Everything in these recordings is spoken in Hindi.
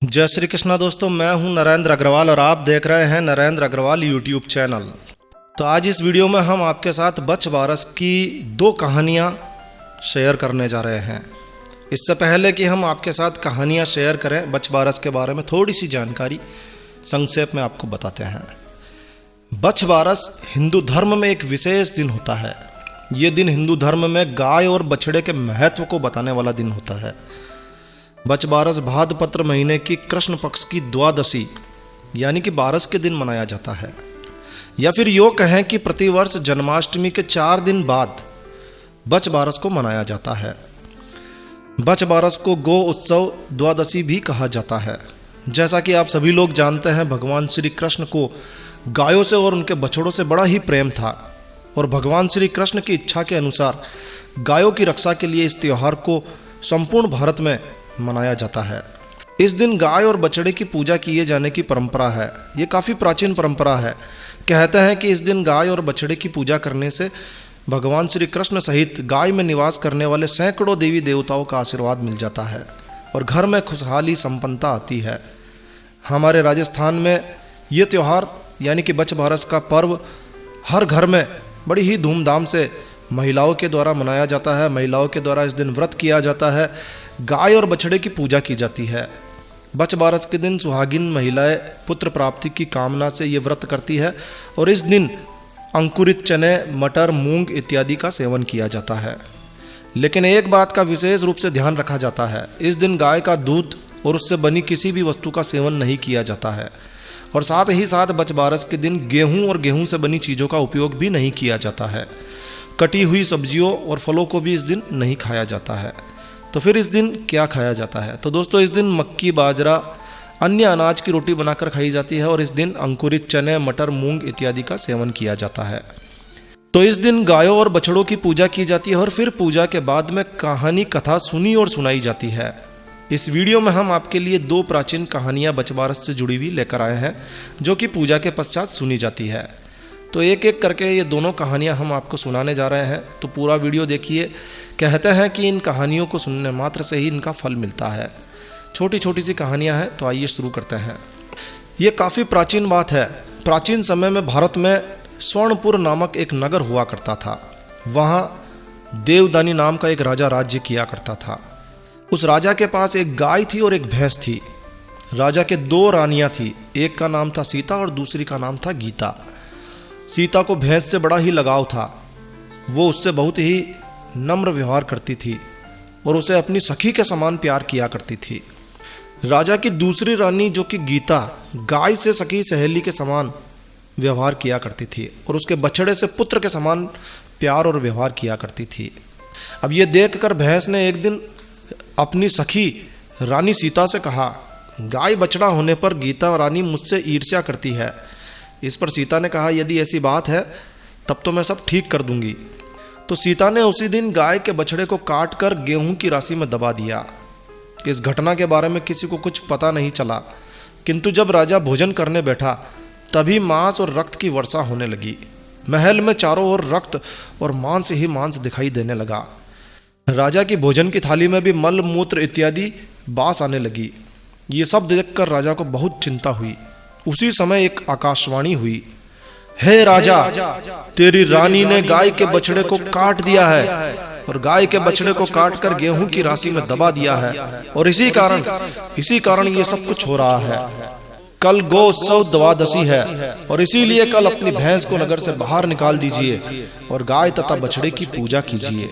जय श्री कृष्णा दोस्तों, मैं हूं नरेंद्र अग्रवाल और आप देख रहे हैं नरेंद्र अग्रवाल यूट्यूब चैनल। तो आज इस वीडियो में हम आपके साथ बच बारस की दो कहानियां शेयर करने जा रहे हैं। इससे पहले कि हम आपके साथ कहानियां शेयर करें, बच बारस के बारे में थोड़ी सी जानकारी संक्षेप में आपको बताते हैं। बच बारस हिंदू धर्म में एक विशेष दिन होता है। ये दिन हिंदू धर्म में गाय और बछड़े के महत्व को बताने वाला दिन होता है। बच बारस भाद्रपत्र महीने की कृष्ण पक्ष की द्वादशी यानी कि बारस के दिन मनाया जाता है, या फिर यूँ कहें कि प्रतिवर्ष जन्माष्टमी के 4 दिन बाद बच बारस को मनाया जाता है। बच बारस को गो उत्सव द्वादशी भी कहा जाता है। जैसा कि आप सभी लोग जानते हैं, भगवान श्री कृष्ण को गायों से और उनके बछड़ों से बड़ा ही प्रेम था और भगवान श्री कृष्ण की इच्छा के अनुसार गायों की रक्षा के लिए इस त्यौहार को संपूर्ण भारत में मनाया जाता है। इस दिन गाय और बछड़े की पूजा किए जाने की परंपरा है। ये काफ़ी प्राचीन परंपरा है। कहते हैं कि इस दिन गाय और बछड़े की पूजा करने से भगवान श्री कृष्ण सहित गाय में निवास करने वाले सैकड़ों देवी देवताओं का आशीर्वाद मिल जाता है और घर में खुशहाली संपन्नता आती है। हमारे राजस्थान में ये त्यौहार यानी कि बच बारस का पर्व हर घर में बड़ी ही धूमधाम से महिलाओं के द्वारा मनाया जाता है। महिलाओं के द्वारा इस दिन व्रत किया जाता है, गाय और बछड़े की पूजा की जाती है। बच बारस के दिन सुहागिन महिलाएं पुत्र प्राप्ति की कामना से ये व्रत करती है और इस दिन अंकुरित चने, मटर, मूंग इत्यादि का सेवन किया जाता है। लेकिन एक बात का विशेष रूप से ध्यान रखा जाता है, इस दिन गाय का दूध और उससे बनी किसी भी वस्तु का सेवन नहीं किया जाता है और साथ ही साथ बच बारस के दिन गेहूं और गेहूं से बनी चीज़ों का उपयोग भी नहीं किया जाता है। कटी हुई सब्जियों और फलों को भी इस दिन नहीं खाया जाता है। तो फिर इस दिन क्या खाया जाता है? तो दोस्तों, इस दिन मक्की, बाजरा, अन्य अनाज की रोटी बनाकर खाई जाती है और इस दिन अंकुरित चने, मटर, मूंग इत्यादि का सेवन किया जाता है। तो इस दिन गायों और बछड़ों की पूजा की जाती है और फिर पूजा के बाद में कहानी कथा सुनी और सुनाई जाती है। इस वीडियो में हम आपके लिए 2 प्राचीन कहानियां बच बारस से जुड़ी हुई लेकर आए हैं, जो कि पूजा के पश्चात सुनी जाती है। तो एक एक करके ये दोनों कहानियां हम आपको सुनाने जा रहे हैं, तो पूरा वीडियो देखिए। कहते हैं कि इन कहानियों को सुनने मात्र से ही इनका फल मिलता है। छोटी छोटी सी कहानियां हैं, तो आइए शुरू करते हैं। ये काफ़ी प्राचीन बात है। प्राचीन समय में भारत में स्वर्णपुर नामक एक नगर हुआ करता था। वहाँ देवदानी नाम का एक राजा राज्य किया करता था। उस राजा के पास एक गाय थी और एक भैंस थी। राजा के 2 रानियाँ थी, एक का नाम था सीता और दूसरी का नाम था गीता। सीता को भैंस से बड़ा ही लगाव था। वो उससे बहुत ही नम्र व्यवहार करती थी और उसे अपनी सखी के समान प्यार किया करती थी। राजा की दूसरी रानी जो कि गीता, गाय से सखी सहेली के समान व्यवहार किया करती थी और उसके बछड़े से पुत्र के समान प्यार और व्यवहार किया करती थी। अब ये देखकर भैंस ने एक दिन अपनी सखी रानी सीता से कहा, गाय बछड़ा होने पर गीता रानी मुझसे ईर्ष्या करती है। इस पर सीता ने कहा, यदि ऐसी बात है तब तो मैं सब ठीक कर दूंगी। तो सीता ने उसी दिन गाय के बछड़े को काट कर गेहूं की राशि में दबा दिया। इस घटना के बारे में किसी को कुछ पता नहीं चला, किंतु जब राजा भोजन करने बैठा तभी मांस और रक्त की वर्षा होने लगी। महल में चारों ओर रक्त और मांस ही मांस दिखाई देने लगा। राजा की भोजन की थाली में भी मल, मूत्र इत्यादि बास आने लगी। ये सब देखकर राजा को बहुत चिंता हुई। उसी समय एक आकाशवाणी हुई, हे राजा, तेरी रानी ने गाय के बछड़े को काट दिया है और गाय के बछड़े को काटकर गेहूं की राशि में दबा दिया है और इसी कारण ये सब कुछ हो रहा है। कल गो उत्सव द्वादशी है और इसीलिए कल अपनी भैंस को नगर से बाहर निकाल दीजिए और गाय तथा बछड़े की पूजा कीजिए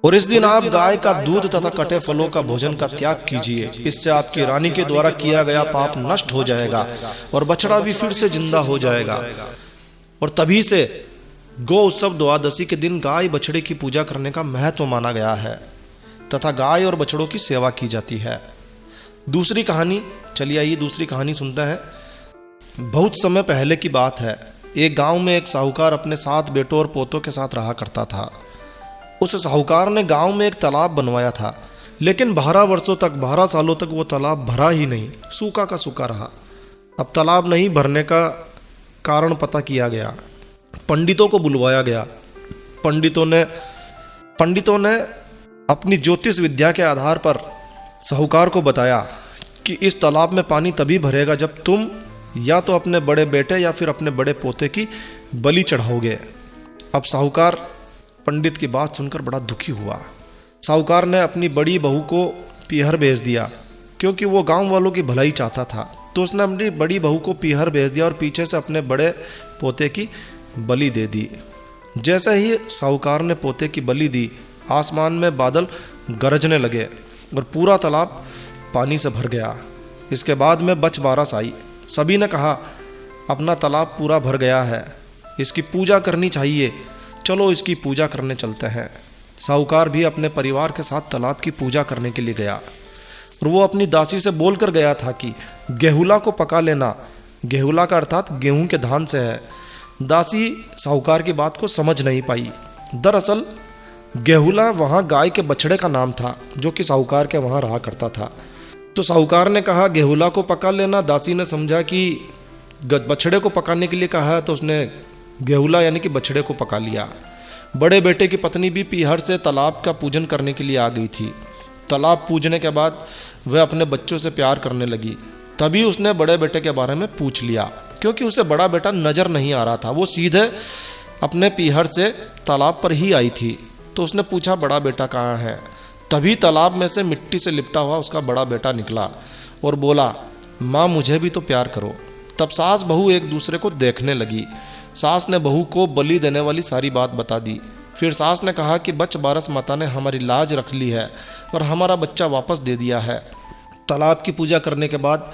और इस दिन आप गाय का दूध तथा कटे फलों का भोजन का त्याग कीजिए। इससे आपकी रानी के द्वारा किया गया पाप नष्ट हो जाएगा और बछड़ा भी फिर से जिंदा हो जाएगा। और तभी से गो उत्सव द्वादशी के दिन गाय बछड़े की पूजा करने का महत्व माना गया है तथा गाय और बछड़ों की सेवा की जाती है। दूसरी कहानी, चलिए आइए दूसरी कहानी सुनते हैं। बहुत समय पहले की बात है। एक गांव में एक साहूकार अपने 7 बेटों और पोतों के साथ रहा करता था। उस साहूकार ने गांव में एक तालाब बनवाया था, लेकिन 12 सालों तक वो तालाब भरा ही नहीं, सूखा का सूखा रहा। अब तालाब नहीं भरने का कारण पता किया गया, पंडितों को बुलवाया गया। पंडितों ने अपनी ज्योतिष विद्या के आधार पर साहूकार को बताया कि इस तालाब में पानी तभी भरेगा जब तुम या तो अपने बड़े बेटे या फिर अपने बड़े पोते की बलि चढ़ाओगे। अब साहूकार पंडित की बात सुनकर बड़ा दुखी हुआ। साहूकार ने अपनी बड़ी बहू को पीहर भेज दिया, क्योंकि वो गांव वालों की भलाई चाहता था। तो उसने अपनी बड़ी बहू को पीहर भेज दिया और पीछे से अपने बड़े पोते की बलि दे दी। जैसे ही साहूकार ने पोते की बलि दी, आसमान में बादल गरजने लगे और पूरा तालाब पानी से भर गया। इसके बाद में बच बारस आई। सभी ने कहा, अपना तालाब पूरा भर गया है, इसकी पूजा करनी चाहिए, चलो इसकी पूजा करने चलते हैं। साहूकार भी अपने परिवार के साथ तालाब की पूजा करने के लिए गया और वो अपनी दासी से बोल कर गया था कि गेहुला को पका लेना। गेहुला का अर्थात गेहूं के धान से है। दासी साहूकार की बात को समझ नहीं पाई। दरअसल गेहुला वहाँ गाय के बछड़े का नाम था, जो कि साहूकार के वहाँ रहा करता था। तो साहूकार ने कहा गेहुला को पका लेना। दासी ने समझा कि बछड़े को पकाने के लिए कहा है, तो उसने गेहुला यानी कि बछड़े को पका लिया। बड़े बेटे की पत्नी भी पीहर से तालाब का पूजन करने के लिए आ गई थी। तालाब पूजने के बाद वह अपने बच्चों से प्यार करने लगी। तभी उसने बड़े बेटे के बारे में पूछ लिया, क्योंकि उसे बड़ा बेटा नज़र नहीं आ रहा था। वो सीधे अपने पीहर से तालाब पर ही आई थी। तो उसने पूछा, बड़ा बेटा कहाँ है? तभी तालाब में से मिट्टी से लिपटा हुआ उसका बड़ा बेटा निकला और बोला, माँ मुझे भी तो प्यार करो। तब सास बहू एक दूसरे को देखने लगी। सास ने बहू को बलि देने वाली सारी बात बता दी। फिर सास ने कहा कि बच बारस माता ने हमारी लाज रख ली है और हमारा बच्चा वापस दे दिया है। तालाब की पूजा करने के बाद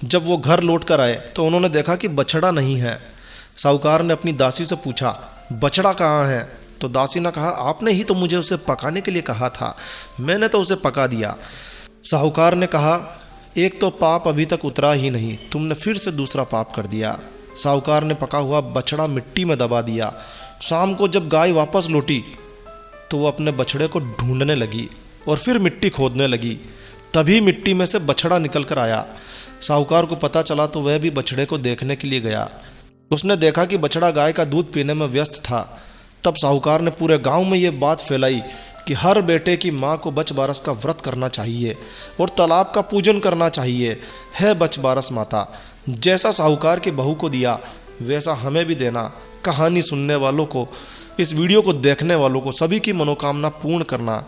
जब वो घर लौट कर आए तो उन्होंने देखा कि बछड़ा नहीं है। साहूकार ने अपनी दासी से पूछा, बछड़ा कहाँ है? तो दासी ने कहा, आपने ही तो मुझे उसे पकाने के लिए कहा था, मैंने तो उसे पका दिया। साहूकार ने कहा, एक तो पाप अभी तक उतरा ही नहीं, तुमने फिर से दूसरा पाप कर दिया। साहूकार ने पका हुआ बछड़ा मिट्टी में दबा दिया। शाम को जब गाय वापस लौटी तो वो अपने बछड़े को ढूंढने लगी और फिर मिट्टी खोदने लगी। तभी मिट्टी में से बछड़ा निकल कर आया। साहूकार को पता चला तो वह भी बछड़े को देखने के लिए गया। उसने देखा कि बछड़ा गाय का दूध पीने में व्यस्त था। तब साहूकार ने पूरे गांव में ये बात फैलाई कि हर बेटे की माँ को बच बारस का व्रत करना चाहिए और तालाब का पूजन करना चाहिए। है बच बारस माता, जैसा साहूकार की बहू को दिया वैसा हमें भी देना। कहानी सुनने वालों को, इस वीडियो को देखने वालों को, सभी की मनोकामना पूर्ण करना।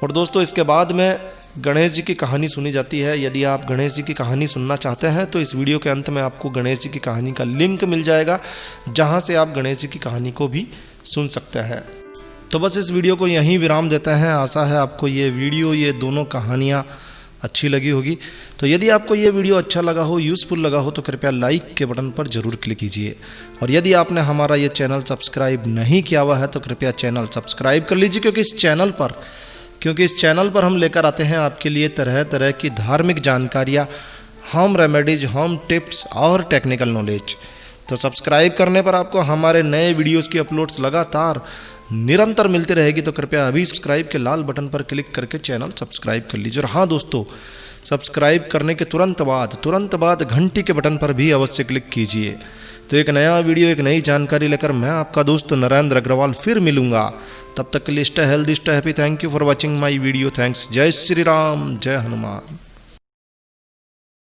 और दोस्तों, इसके बाद में गणेश जी की कहानी सुनी जाती है। यदि आप गणेश जी की कहानी सुनना चाहते हैं तो इस वीडियो के अंत में आपको गणेश जी की कहानी का लिंक मिल जाएगा, जहां से आप गणेश जी की कहानी को भी सुन सकते हैं। तो बस इस वीडियो को यहीं विराम देते हैं। आशा है आपको ये वीडियो, ये दोनों कहानियाँ अच्छी लगी होगी। तो यदि आपको ये वीडियो अच्छा लगा हो, यूज़फुल लगा हो, तो कृपया लाइक के बटन पर ज़रूर क्लिक कीजिए। और यदि आपने हमारा ये चैनल सब्सक्राइब नहीं किया हुआ है तो कृपया चैनल सब्सक्राइब कर लीजिए, क्योंकि इस चैनल पर हम लेकर आते हैं आपके लिए तरह तरह की धार्मिक जानकारियाँ, होम रेमेडीज, होम टिप्स और टेक्निकल नॉलेज। तो सब्सक्राइब करने पर आपको हमारे नए वीडियोज़ की अपलोड्स लगातार निरंतर मिलती रहेगी। तो कृपया अभी सब्सक्राइब के लाल बटन पर क्लिक करके चैनल सब्सक्राइब कर लीजिए। और हाँ दोस्तों, सब्सक्राइब करने के तुरंत बाद घंटी के बटन पर भी अवश्य क्लिक कीजिए। तो एक नया वीडियो, एक नई जानकारी लेकर मैं आपका दोस्त नरेंद्र अग्रवाल फिर मिलूंगा। तब तक के लिए stay healthy, stay happy. Thank you for watching my video. Thanks. जय श्री राम, जय हनुमान।